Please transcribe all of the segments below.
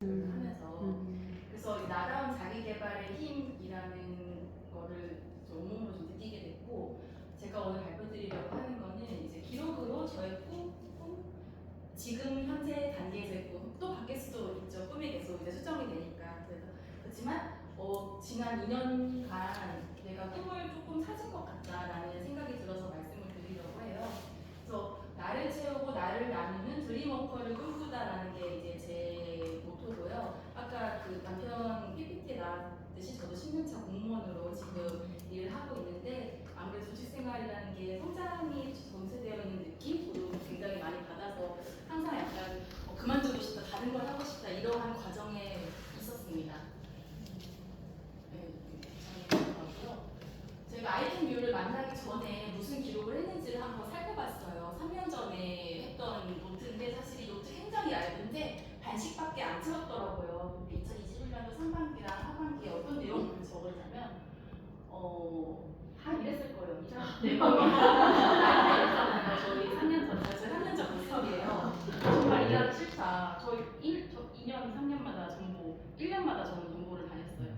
하면서 그래서 나다운 자기 개발의 힘이라는 거를 온몸으로 좀 느끼게 됐고, 제가 오늘 발표드리려고 하는 거는 이제 기록으로 저의 꿈, 지금 현재 단계에서의 꿈, 또 바뀔 수도 있죠. 꿈이 계속 이제 수정이 되니까. 그렇지만 지난 2년간 내가 꿈을 조금 찾은 것 같다라는 생각이 들어서 말씀을 드리려고 해요. 그래서 나를 채우고 나를 나누는 드림워커를 꿈꾸다라는 게 이제 제 모토고요. 아까 그 남편 PPT에 나왔듯이 저도 10년차 공무원으로 지금 일을 하고 있는데, 아무래도 조직생활이라는 게 성장이 전세되어 있는 느낌도 굉장히 많이 받아서 항상 약간 그만두고 싶다, 다른 걸 하고 싶다, 이러한 과정에 있었습니다. 네, 제가 아이템뷰를 만나기 전에 무슨 기록을 했는지를 한번 살펴봤어요. 3년 전에 했던 노트인데, 사실 이 노트 굉장히 얇은데 반씩밖에 안 채웠더라고요. 2021년도 상반기랑 하반기에 어떤 내용을 적었냐면 다 이랬을 거예요. 저희 3년 전, 저희 3년 전 모습이에요. 정말 일하기 싫다. 저희 2년, 3년마다 정보, 1년마다 저는 정보를 다녔어요.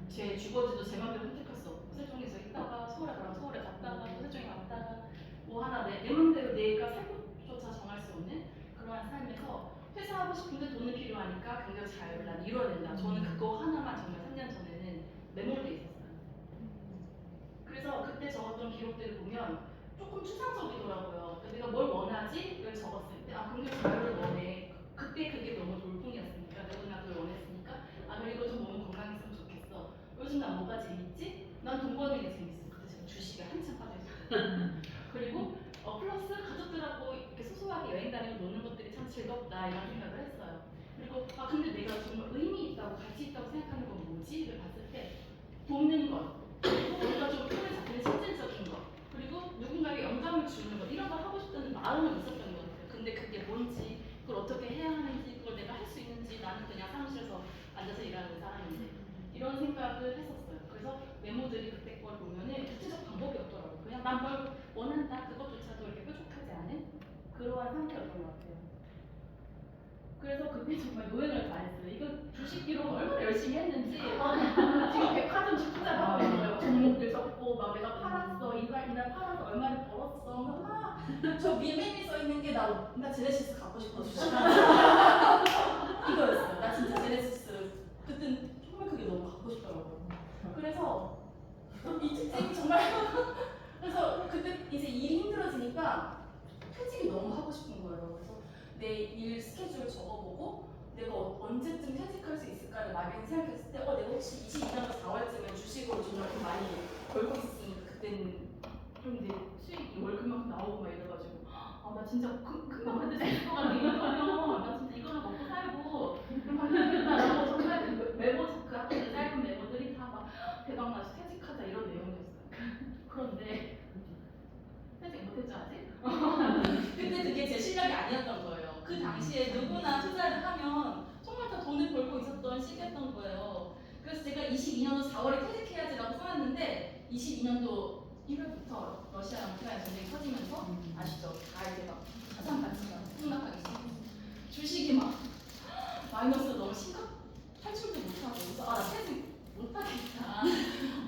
제 주거지도 제 맘대로 선택할 수 없고, 세종에서 있다가 서울에 가면 서울에 갔다가 또 세종에 갔다가 뭐 하나 내 맘대로 내가 살 곳조차 정할 수 없는 그러한 삶에서 퇴사하고 싶은데 돈이 필요하니까 경제 자유를 난 이뤄야 된다. 저는 그거 하나만 정말 3년 전에는 매몰돼 있었어요. 그래서 그때 적었던 기록들을 보면 조금 추상적이더라고요. 내가 뭘 원하지?를 적었을 때, 경제 자유를 원해. 그때 그게 너무 돌풍이었으니까, 내가 그걸 원했으니까, 그리고 좀 몸 건강했으면 좋겠어. 요즘 난 뭐가 재밌지? 난 돈 버는 게 재밌어. 그때 제가 주식에 한참 빠져있어요. 그리고 플러스 가족들하고 이렇게 소소하게 여행 다니고 노는 것들이 참 즐겁다, 이런 생각을 했어요. 그리고 근데 내가 정말 의미 있다고, 가치 있다고 생각하는 건 뭐지?를 봤을 때, 돕는 것, 그리고 뭔가 좀 손에 잡히는 실질적인 것, 그리고 누군가에게 영감을 주는 것, 이런 걸 하고 싶다는 마음은 있었던 것 같아요. 근데 그게 뭔지, 그걸 어떻게 해야 하는지, 그걸 내가 할 수 있는지, 나는 그냥 사무실에서 앉아서 일하는 사람인데, 이런 생각을 했었어요. 그래서 메모들이 그때 걸 보면은 구체적 방법이 없더라고요. 그냥 난 뭘 원한다, 그것조차도 이렇게 뾰족하지 않은 그러한 상태였던 것 같아요. 그래서 그때 정말 노행을 다했어요. 이거 주식 기록 얼마나 열심히 했는지 지금 백화점 투자 하고 있어요. 종목들 적고 막 내가 팔았어, 이날 팔아서 얼마를 벌었어, 저 미매미 써 있는 게 나 제네시스 갖고 싶어 주식 이거였어요. 나 진짜 제네시스 그때 정말 그게 너무 갖고 싶더라고요. 그래서 이 특징이 정말 그래서 그때 이제 일이 힘들어지니까 퇴직이 너무 하고 싶은 거예요. 그래서 내 일 스케줄 적어보고 내가 언제쯤 퇴직할 수 있을까를 막연히 생각했을 때 내가 혹시 22년도 4월쯤에 주식으로 정말 좀 많이 벌고 있으니까 그때는 좀 이제 수익이 월급만큼 나오고 막 이래가지고 나 진짜 금방 받을 수 있을 것 같아. 2년이면 나 진짜 이거나 먹고 살고 받는다라고 정말 그 메모, 그 앞에 짧은 메모들이 다 막 대박나서 퇴직하자 이런 내용이었어요. 그런데 퇴직 못했죠 아직? 그때 그게 제 실력이 아니었던 거예요. 그 당시에 누구나 투자를 하면 정말 다 돈을 벌고 있었던 시기였던 거예요. 그래서 제가 22년도 4월에 퇴직해야지라고 써놨는데 22년도 1월부터 러시아랑 우크라이나 전쟁이 터지면서 아시죠? 다 이제 막 자산 가치가 폭락하기 시작했어요. 주식이 막 마이너스 너무 심각, 탈출도 못하고 그래서 나 퇴직 못하겠다.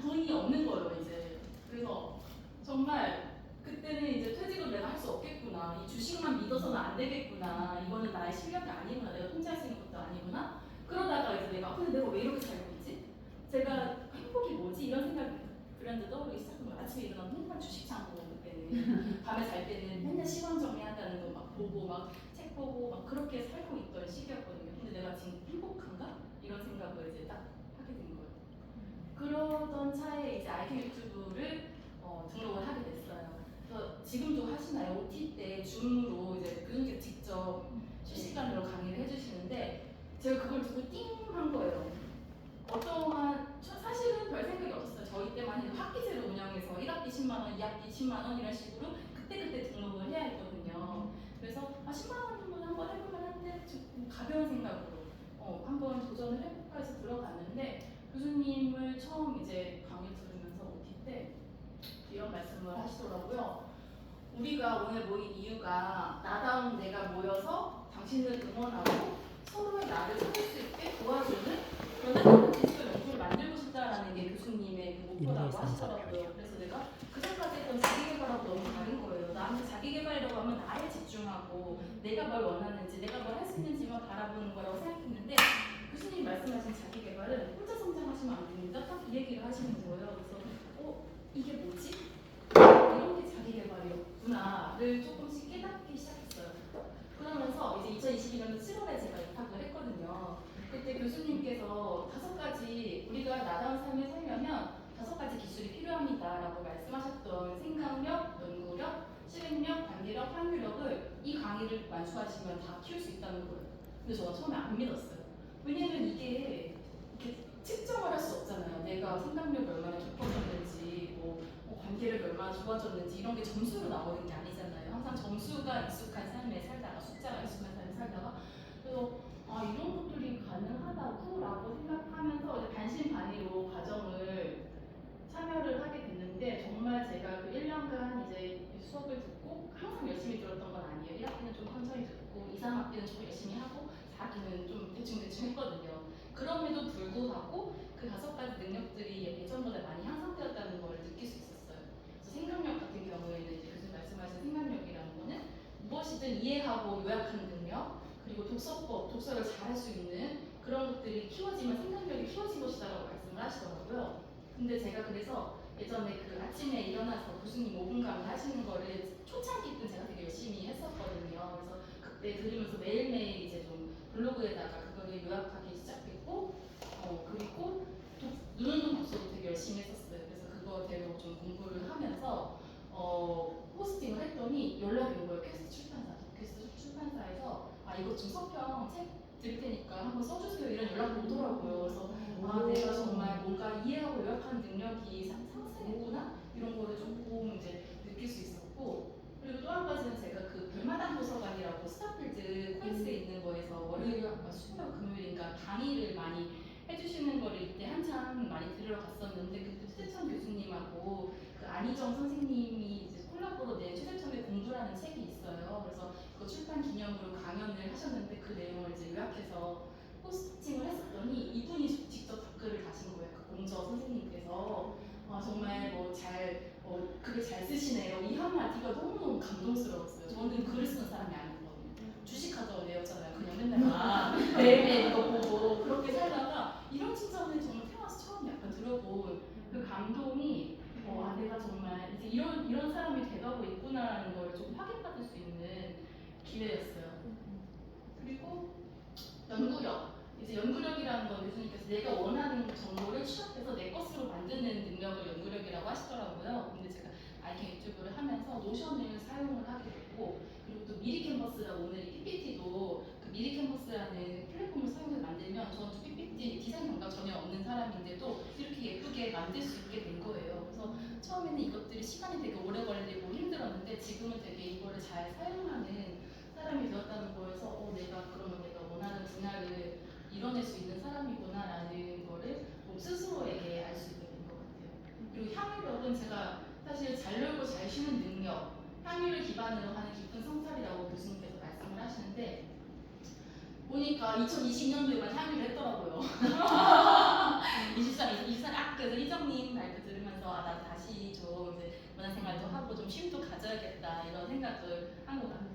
돈이 없는 거예요 이제. 그래서 정말 그때는 이제 퇴직을 내가 할 수 없겠구나. 이 주식만 믿어서는 안 되겠구나. 이거는 나의 실력이 아니구나. 내가 통제할 수 있는 것도 아니구나. 그러다가 이제 근데 내가 왜 이렇게 살고 있지? 제가 행복이 뭐지? 이런 생각이 불현듯 떠오르기 시작한 거예요. 아침에 일어나면 맨날 주식창 보고 그때는 밤에 잘 때는 맨날 시황 정리한다는 거 막 보고 막 책 보고 막 그렇게 살고 있던 시기였거든요. 근데 내가 지금 행복한가? 이런 생각을 이제 딱 하게 된 거예요. 그러던 차에 이제 아이템 유튜브를 등록을 하게 됐어요. 그래서 지금도 하시나요? OT 때 줌으로 이제 교수님께서 직접 실시간으로 강의를 해주시는데 제가 그걸 듣고 띵한 거예요. 어떠한 사실은 별 생각이 없었어요. 저희 때만 해도 학기제로 운영해서 1학기 10만원, 2학기 10만원 이런 식으로 그때그때 등록을 해야 했거든요. 그래서 10만원 정도는 한번 해볼만 한데 가벼운 생각으로 한번 도전을 해볼까 해서 들어갔는데 교수님을 처음 이제 강의 들으면서 OT 때 이런 말씀을 하시더라고요. 우리가 오늘 모인 이유가 나다운 내가 모여서 당신을 응원하고 서로의 나를 찾을 수 있게 도와주는 그런 행복한 디지털 연구를 만들고 싶다라는 게 교수님의 그 목표라고 하시더라고요. 그래서 내가 그전까지 했던 자기개발하고 너무 다른 거예요. 나한테 자기개발이라고 하면 나에 집중하고 내가 뭘 원하는지 내가 뭘 할 수 있는지만 바라보는 거라고 생각했는데 교수님 말씀하신 자기개발은 혼자 성장하시면 안 됩니다. 딱 이 얘기를 하시는 거예요. 그래서 이게 뭐지? 이런 게 자기개발이었구나를 조금씩 깨닫기 시작했어요. 그러면서 이제 2022년 7월에 제가 입학을 했거든요. 그때 교수님께서 5가지 우리가 나다운 삶을 살려면 5가지 기술이 필요합니다라고 말씀하셨던 생각력, 연구력, 실행력, 관계력, 확률력을 이 강의를 완수하시면 다 키울 수 있다는 거예요. 근데 저는 처음에 안 믿었어요. 왜냐면 이게 이렇게 측정을 할 수 없잖아요. 내가 생각력이 얼마나 깊어졌는지, 뭐 관계력이 얼마나 좋아졌는지 이런 게 점수로 나오는 게 아니잖아요. 항상 점수가 익숙한 삶에 살다가 숫자가 익숙한 삶에 살다가 그래서 이런 것들이 가능하다고라고 생각하면서 이제 반신반의로 과정을 참여를 하게 됐는데 정말 제가 그 1년간 이제 수업을 듣고 항상 열심히 들었던 건 아니에요. 1학기는 좀 천천히 듣고 2, 3학기는 좀 열심히 하고 4학기는 좀 대충 했거든요. 그럼에도 불구하고 그 5가지 능력들이 예전보다 많이 향상되었다는 걸 느낄 수 있었어요. 그래서 생각력 같은 경우에는 이제 교수님 말씀하신 생각력이라는 거는 무엇이든 이해하고 요약하는 능력, 그리고 독서를 잘할 수 있는 그런 것들이 키워지면 생각력이 키워진 것이다라고 말씀을 하시더라고요. 근데 제가 그래서 예전에 그 아침에 일어나서 교수님 5분 강의 하시는 거를 초창기 때 제가 되게 열심히 했었거든요. 그래서 그때 들으면서 매일매일 이제 좀 블로그에다가 그거를 요약하기 시작했고, 그리고 눈오는 독서도 되게 열심히 했었어요. 그래서 그거대로 좀 공부를 하면서 포스팅을 했더니 연락이 온 거예요. 퀘스트 출판사에서 이거 좀 서평 책 드릴 테니까 한번 써주세요 이런 연락이 오더라고요. 그래서 내가 정말 뭔가 이해하고 요약하는 능력이 상승했구나 이런 거를 조금 이제 느낄 수 있었고, 그리고 또 한 가지는 제가 그 별마당 도서관이라고 스타필드 코엑스에 있는 거에서 월요일, 수요일, 금요일인가 강의를 많이 해주시는 거를 이때 한참 많이 들으러 갔었는데 그때 최재천 교수님하고 그 안희정 선생님이 이제 콜라보로 낸 최재천의 공부라는 책이 있어요. 그래서 그 출판 기념으로 강연을 하셨는데 그 내용을 이제 요약해서 포스팅을 했었더니 이분이 직접 댓글을 다신 거예요. 그 공저 선생님께서 정말 글을 잘 쓰시네요. 이 한마디가 너무너무 감동스러웠어요. 저는 글을 쓰는 사람이 아니거든요. 주식하던 애였잖아요. 그냥 맨날 매일매일 이거 보고 그렇게 살다가 이런 칭찬을 정말 태어나서 처음 약간 들어본 그 감동이 내가 정말 이제 이런 사람이 돼가고 있구나라는 걸 좀 확인받을 수 있는 기회였어요. 그리고 이제 연구력이라는 건 교수님께서 내가 원하는 정보를 취합해서 내 것으로 만드는 능력을 연구력이라고 하시더라고요. 근데 제가 아이캔 유튜브를 하면서 노션을 사용을 하게 됐고, 그리고 또 미리 캔버스라고 오늘 이 PPT도 그 미리 캔버스라는 플랫폼을 사용해서 만들면 저는 PPT 디자인 감각 전혀 없는 사람인데도 이렇게 예쁘게 만들 수 있게 된 거예요. 그래서 처음에는 이것들이 시간이 되게 오래 걸리고 힘들었는데 지금은 되게 이거를 잘 사용하는 사람이 되었다는 거에서 내가 그러면 내가 원하는 분야를 이뤄낼 수 있는 사람이구나라는 거를 좀 스스로에게 알 수 있게 된 것 같아요. 그리고 향유력은 제가 사실 잘 놀고 잘 쉬는 능력, 향유를 기반으로 하는 깊은 성찰이라고 교수님께서 말씀을 하시는데 보니까 2020년도에만 향유를 했더라고요. 23 그래서 이정님 발표 들으면서 나 다시 좀 이제 문화생활도 하고 좀 쉼도 가져야겠다 이런 생각을 한 것 같아요.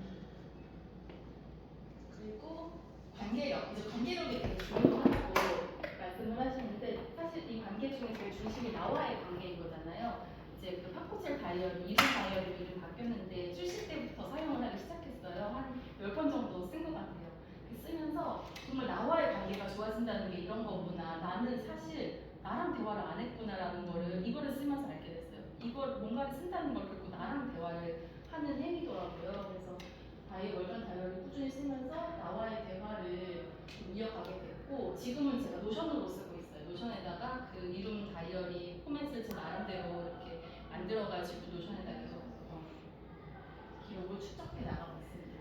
그리고 이제 관계력이 되게 중요하다고 말씀을 하시는데 사실 이 관계 중에 제일 중심이 나와의 관계인 거잖아요. 이제 그 파코첼 다이어리, 이름 다이어리로 이름 바뀌었는데 출시 때부터 사용을 하기 시작했어요. 한 10번 정도 쓴 것 같아요. 쓰면서 정말 나와의 관계가 좋아진다는 게 이런 거구나. 나는 사실 나랑 대화를 안 했구나라는 거를 이거를 쓰면서 알게 됐어요. 이걸 뭔가를 쓴다는 걸 결국 나랑 대화를 하는 행위더라고요. 그래서 월간 다이어리 꾸준히 쓰면서 나와의 대화를 좀 이어가게 됐고, 지금은 제가 노션으로 쓰고 있어요. 노션에다가 그 이름 다이어리 포맷을 제 나름대로 이렇게 만들어가지고 노션에다 계속 기록을 축적해 나가고 있습니다.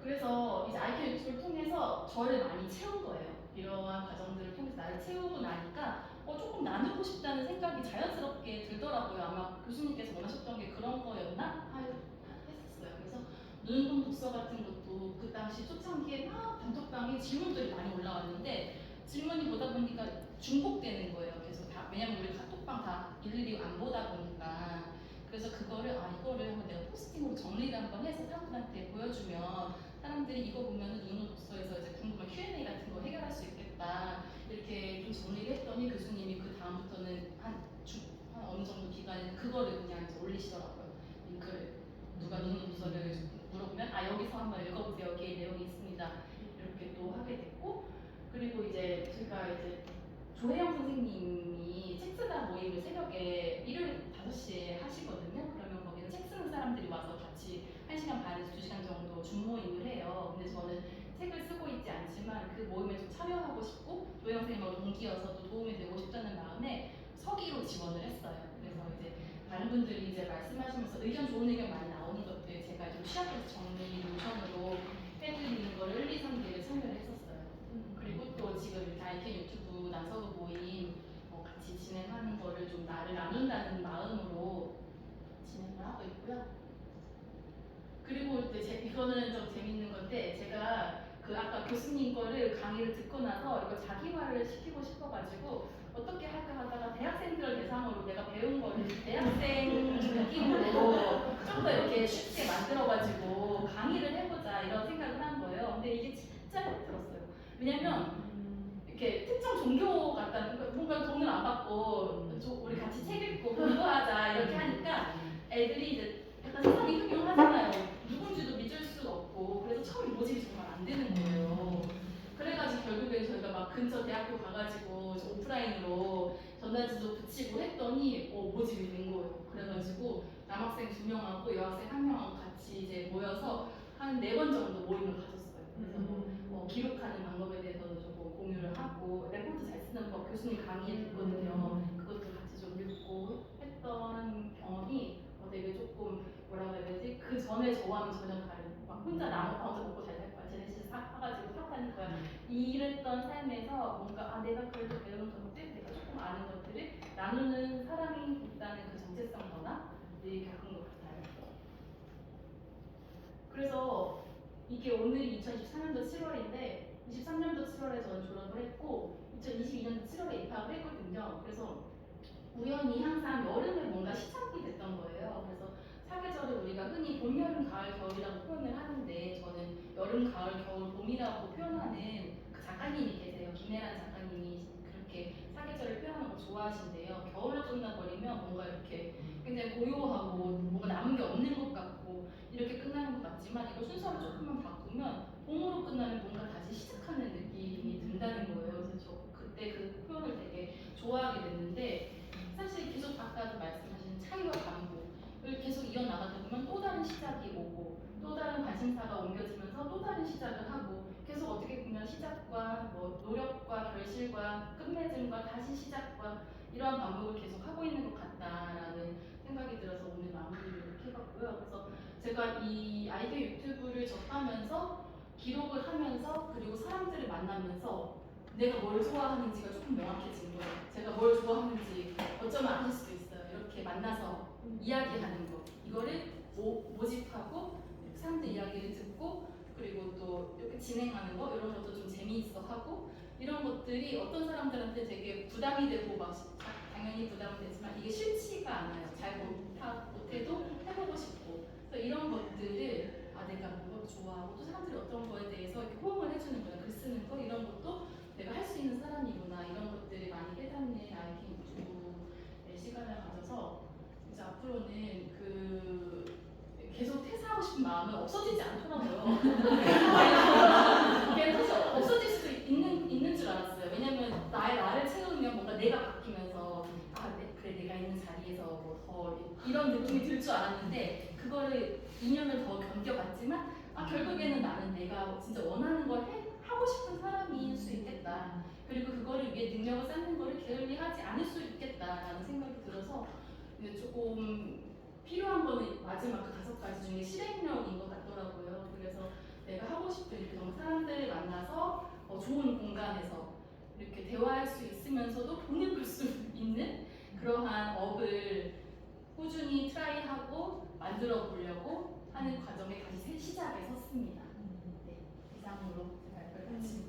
그래서 이제 아이캔 유튜브를 통해서 저를 많이 채운 거예요. 이러한 과정들을 통해서 나를 채우고 나니까 조금 나누고 싶다는 생각이 자연스럽게 들더라고요. 아마 교수님께서 원하셨던 게 그런 거였나? 했었어요. 그래서 눈동 독서 같은 것도 저도 그 당시 초창기에 막 단톡방에 질문들이 많이 올라왔는데 질문이 보다 보니까 중복되는 거예요. 계속 다 왜냐면 우리 카톡방 다 일일이 안 보다 보니까 그래서 그거를 이거를 한번 내가 포스팅으로 정리를 한번 해서 사람들한테 보여주면 사람들이 이거 보면 눈으로 독서에서 이제 궁금한 Q&A 같은 거 해결할 수 있겠다 이렇게 좀 정리를 했더니 교수님이 그 다음부터는 한 어느 정도 기간에 그거를 그냥 이제 올리시더라고요. 링크를 누가 눈으로 독서를 물어보면 여기서 한번 읽어보세요. 여기에 내용이 있습니다. 이렇게 또 하게 됐고 그리고 이제 제가 이제 조혜영 선생님이 책 쓰다 모임을 새벽에 일요일 5시에 하시거든요. 그러면 거기는 책 쓰는 사람들이 와서 같이 1시간 반에서 2시간 정도 줌모임을 해요. 근데 저는 책을 쓰고 있지 않지만 그 모임에 좀 참여하고 싶고 조혜영 선생님하고 동기여서 또 도움이 되고 싶다는 마음에 서기로 지원을 했어요. 그래서 이제 다른 분들이 이제 말씀하시면서 좋은 의견 많이 나오는 것들 제가 좀 취합해서 정리 노션으로 해드리는 거를 1, 2, 3기를 참여를 했었어요. 그리고 또 지금 이렇게 IK 유튜브 난서도 모임 같이 진행하는 거를 좀 나를 나눈다는 마음으로 진행을 하고 있고요. 그리고 이제 이거는 좀 재밌는 건데 제가 그 아까 교수님 거를 강의를 듣고 나서 이거 자기화를 시키고 싶어가지고 어떻게 할까 하다가 대학생들을 대상으로 내가 배운 거를 대학생 느낌으로 좀 더 이렇게 쉽게 만들어가지고 강의를 해보자 이런 생각을 한 거예요. 근데 이게 진짜 힘들었어요. 왜냐면 이렇게 특정 종교 같다는 뭔가 돈을 안 받고 우리 같이 책 읽고 공부하자 이렇게 하니까 애들이 이제 약간 세상이 흉흉하잖아요. 누군지도 믿을 수 없고 그래서 처음에 모집이 정말 안 되는 거예요. 그래가지고 결국엔 저희가 막 근처 대학교 가가지고 오프라인으로 전단지도 붙이고 했더니 모집이 된 거예요. 그래가지고 남학생 2명하고 여학생 1명하고 같이 이제 모여서 한 4번 정도 모임을 가졌어요. 그래서 기록하는 방법에 대해서도 조금 공유를 하고 레포트 잘 쓰는 법 교수님 강의에 듣거든요. 그것도 같이 좀 읽고 했던 경험이 되게 조금 뭐라고 해야 되지? 그 전에 저와는 전혀 다른 막 혼자 나 혼자 먹고 잘 살 거야. 제네시스 사가지고 사다닐 거야. 이랬던 삶에서 뭔가 내가 그래도 배운 것들, 내가 조금 아는 것들을 나누는 사람이 있다는 그 정체성 변화를 겪은 것 같아요. 그래서 이게 오늘이 2024년도 7월인데 23년도 7월에 저는 졸업을 했고 2022년도 7월에 입학을 했거든요. 그래서 우연히 항상 여름에 뭔가 시작이 됐던 거예요. 그래서 사계절을 우리가 흔히 봄, 여름, 가을, 겨울이라고 표현을 하는데 저는 여름, 가을, 겨울, 봄이라고 표현하는 그 작가님이 계세요. 김혜란 작가님이 그렇게 사계절을 표현하는 거 좋아하신대요. 겨울로 끝나버리면 뭔가 이렇게 굉장히 고요하고 뭔가 남은 게 없는 것 같고 이렇게 끝나는 것 같지만 이거 순서를 조금만 바꾸면 봄으로 끝나면 뭔가 다시 시작하는 느낌이 든다는 거예요. 그래서 저 그때 그 표현을 되게 좋아하게 됐는데 사실 계속 아까도 말씀하신 차이와 반복을 계속 이어나가다 보면 또 다른 시작이 오고 또 다른 관심사가 옮겨지면서 또 다른 시작을 하고 계속 어떻게 보면 시작과 노력과 결실과 끝맺음과 다시 시작과 이러한 반복을 계속 하고 있는 것 같다라는 생각이 들어서 오늘 마무리를 이렇게 해봤고요. 그래서 제가 이 아이디어 유튜브를 접하면서 기록을 하면서 그리고 사람들을 만나면서 내가 뭘 좋아하는지가 조금 명확해진 거예요. 제가 뭘 좋아하는지 어쩌면 아닐 수도 있어요. 이렇게 만나서 이야기하는 거. 이거를 모집하고 사람들 이야기를 듣고 그리고 또 이렇게 진행하는 거 이런 것도 좀 재미있어 하고 이런 것들이 어떤 사람들한테 되게 부담이 되고 막 당연히 부담이 되지만 이게 싫지가 않아요. 잘 못해도 해보고 싶고 그래서 이런 것들을 내가 뭐 좋아하고 또 사람들이 어떤 거에 대해서 이렇게 호응을 해주는구나 글 쓰는 거 이런 것도 내가 할 수 있는 사람이구나 이런 것들이 많이 깨닫는 아이디 유튜브의 시간을 가져서 이제 앞으로는 계속 퇴사하고 싶은 마음은 없어지지 않더라고요. 이게 사실 없어질 수도 있는 줄 알았어요. 왜냐면 나를 채우면 뭔가 내가 바뀌면서 그래 내가 있는 자리에서 더 이런 느낌이 들 줄 알았는데 그거를 2년을 더 견뎌봤지만 결국에는 나는 내가 진짜 원하는 걸 하고 싶은 사람일 수 있겠다. 그리고 그거를 위해 능력을 쌓는 거를 게을리하지 않을 수 있겠다라는 생각이 들어서 조금 필요한 거는 마지막 그 5가지 중에 실행력인 것 같더라고요. 그래서 내가 하고 싶은 이렇게 정말 사람들을 만나서 좋은 공간에서 이렇게 대화할 수 있으면서도 돈을 벌 수 있는 그러한 업을 꾸준히 트라이하고 만들어 보려고 하는 과정에 다시 새 시작에 섰습니다. 다음으로 발표를 마칩니다.